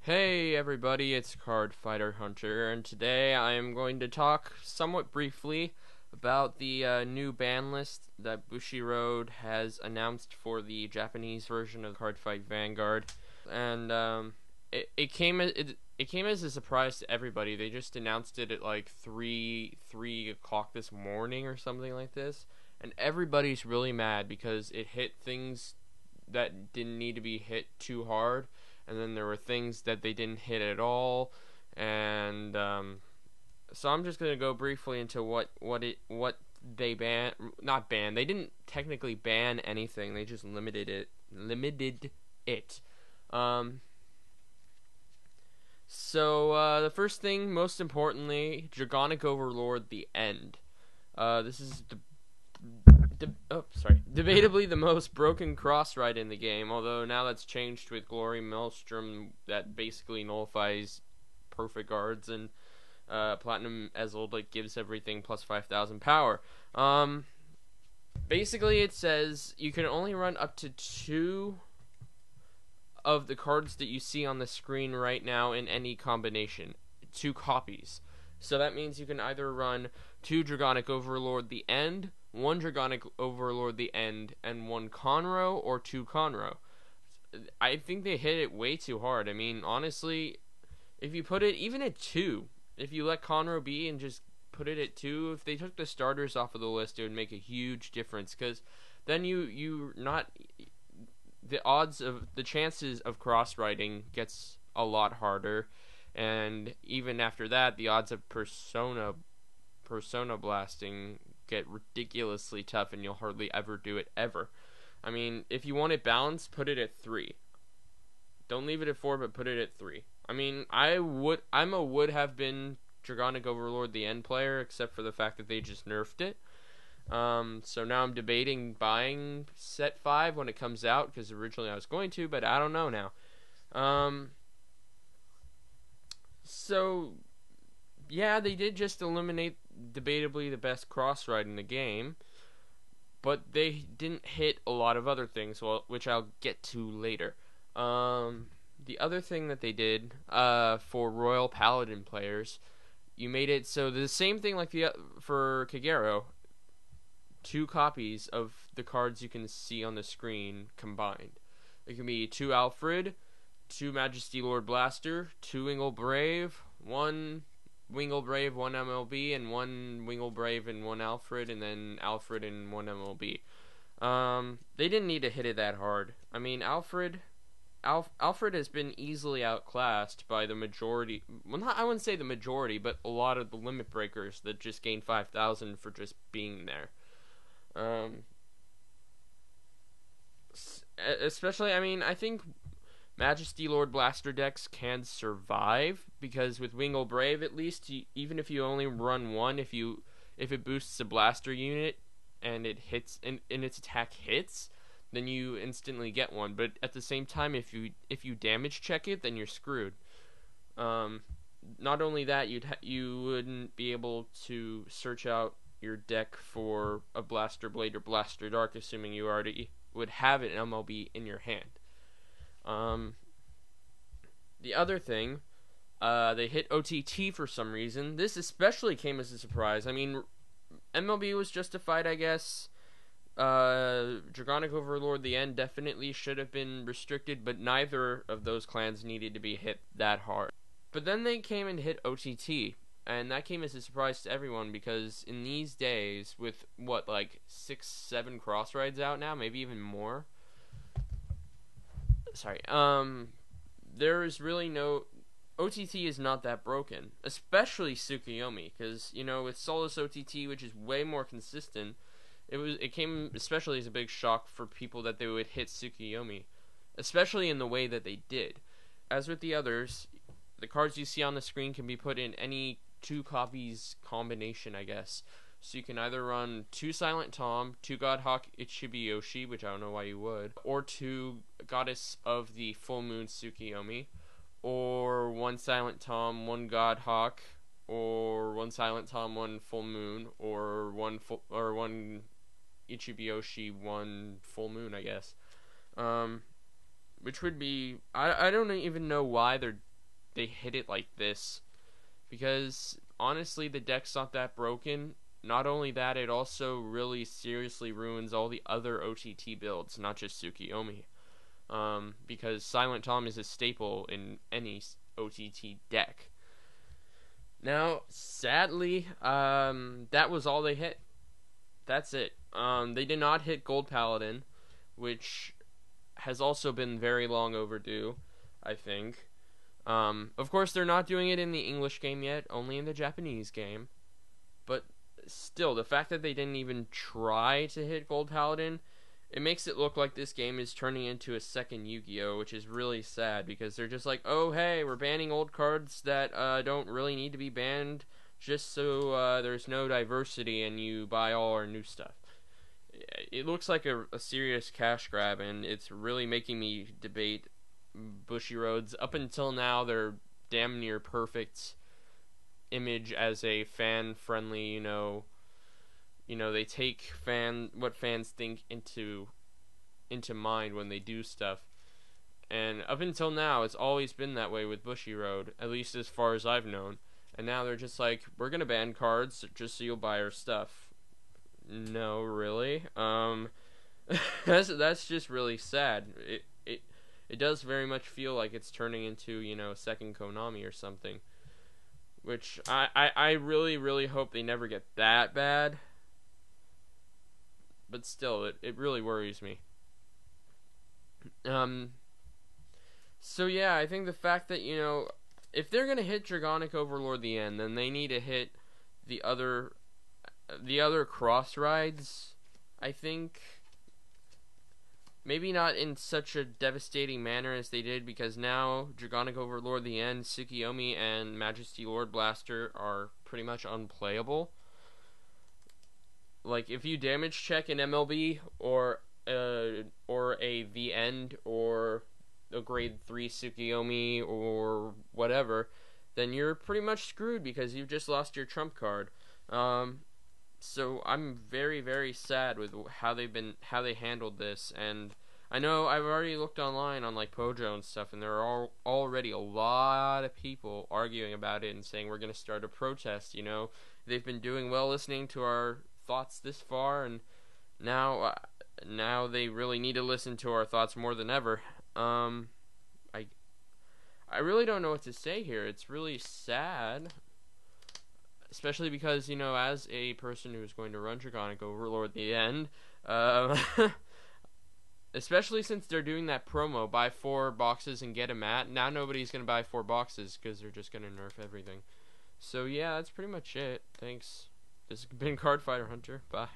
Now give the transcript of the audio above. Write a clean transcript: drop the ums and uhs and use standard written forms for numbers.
Hey everybody, it's Cardfighter Hunter, and today I am going to talk somewhat briefly about the new ban list that Bushiroad has announced for the Japanese version of Cardfight Vanguard. And it came as a surprise to everybody. They just announced it at like three o'clock this morning or something like this, and everybody's really mad because it hit things that didn't need to be hit too hard, and then there were things that they didn't hit at all, and so I'm just gonna go briefly into what they not ban. They didn't technically ban anything. They just limited it. Um, the first thing, most importantly, Dragonic Overlord: The End. This is debatably the most broken cross ride in the game, although now that's changed with Glory Maelstrom that basically nullifies perfect guards, and Platinum Ezel like gives everything plus 5,000 power. Basically it says you can only run up to 2 of the cards that you see on the screen right now in any combination. 2 copies. So that means you can either run 2 Dragonic Overlord: The End, 1 Dragonic Overlord: The End, and 1 Conroe, or 2 Conroe. I think they hit it way too hard. I mean, honestly, if you put it even at 2, if you let Conroe be and just put it at 2, if they took the starters off of the list, it would make a huge difference, because then you not the chances of cross-riding gets a lot harder, and even after that, the odds of persona blasting get ridiculously tough, and you'll hardly ever do it ever. I mean, if you want it balanced, put it at 3. Don't leave it at 4, but put it at 3. I mean, I'm a would have been Dragonic Overlord: The End player, except for the fact that they just nerfed it. So now I'm debating buying set 5 when it comes out, because originally I was going to, but I don't know now. So yeah, they did just eliminate debatably the best cross ride in the game, but they didn't hit a lot of other things, which I'll get to later. The other thing that they did for Royal Paladin players, you made it so the same thing like for Kagero, 2 copies of the cards you can see on the screen combined. It can be 2 Alfred, 2 Majesty Lord Blaster, 2 Wingle Brave, 1 Wingle Brave, 1 MLB, and 1 Wingle Brave and 1 Alfred, and then Alfred and 1 MLB. They didn't need to hit it that hard. I mean, Alfred has been easily outclassed by the majority. Well, I wouldn't say the majority, but a lot of the limit breakers that just gain 5,000 for just being there. Especially, I mean, I think Majesty Lord Blaster decks can survive, because with Wingle Brave, at least, even if you only run 1, if it boosts a blaster unit and it hits and its attack hits, then you instantly get 1. But at the same time, if you damage check it, then you're screwed. Not only that, you wouldn't be able to search out your deck for a Blaster Blade or Blaster Dark, assuming you already would have an MLB in your hand. The other thing, they hit OTT for some reason. This especially came as a surprise. I mean, MLB was justified, I guess. Dragonic Overlord: The End definitely should have been restricted, but neither of those clans needed to be hit that hard. But then they came and hit OTT, and that came as a surprise to everyone, because in these days, with like 6-7 cross rides out now, maybe even more. There is really no OTT is not that broken, especially Tsukuyomi, because with Solus OTT, which is way more consistent, it came especially as a big shock for people that they would hit Tsukuyomi, especially in the way that they did. As with the others, the cards you see on the screen can be put in any 2 copies combination, I guess. So you can either run 2 Silent Tom, 2 Godhawk Ichibi-Yoshi, which I don't know why you would, or 2 Goddess of the Full Moon Tsukuyomi, or 1 Silent Tom, 1 Godhawk, or 1 Silent Tom, 1 Full Moon, or 1 Ichibi-Yoshi, 1 Full Moon, I guess. Which would be, I don't even know why they're they hit it like this, because honestly the deck's not that broken. Not only that, it also really seriously ruins all the other OTT builds, not just Tsukiyomi. Because Silent Tom is a staple in any OTT deck. Now, sadly, that was all they hit. That's it. They did not hit Gold Paladin, which has also been very long overdue, I think. Of course, they're not doing it in the English game yet, only in the Japanese game. But still, the fact that they didn't even try to hit Gold Paladin, it makes it look like this game is turning into a second Yu-Gi-Oh!, which is really sad, because they're just like, oh hey, we're banning old cards that don't really need to be banned, just so there's no diversity and you buy all our new stuff. It looks like a serious cash grab, and it's really making me debate Bushiroad's, up until now, their damn near perfect image as a fan-friendly, they take what fans think into mind when they do stuff. And up until now, it's always been that way with Bushiroad, at least as far as I've known. And now they're just like, we're gonna ban cards just so you'll buy our stuff. No, really? That's just really sad. It does very much feel like it's turning into, second Konami or something. Which I really, really hope they never get that bad. But still, it really worries me. So yeah, I think the fact that, if they're gonna hit Dragonic Overlord the end, then they need to hit the other cross rides, I think. Maybe not in such a devastating manner as they did, because now Dragonic Overlord the end, Tsukiyomi, and Majesty Lord Blaster are pretty much unplayable. Like, if you damage check an MLB or a The End or a grade 3 Tsukiyomi or whatever, then you're pretty much screwed because you've just lost your trump card. So I'm very, very sad with how they handled this, and I know I've already looked online on like Pojo and stuff, and there are already a lot of people arguing about it and saying we're gonna start a protest. They've been doing well listening to our thoughts this far, and now they really need to listen to our thoughts more than ever. I really don't know what to say here. It's really sad. Especially because, as a person who's going to run Dragonic Overlord the end, especially since they're doing that promo, buy 4 boxes and get a mat, now nobody's going to buy 4 boxes because they're just going to nerf everything. So yeah, that's pretty much it. Thanks. This has been Cardfight Hunter. Bye.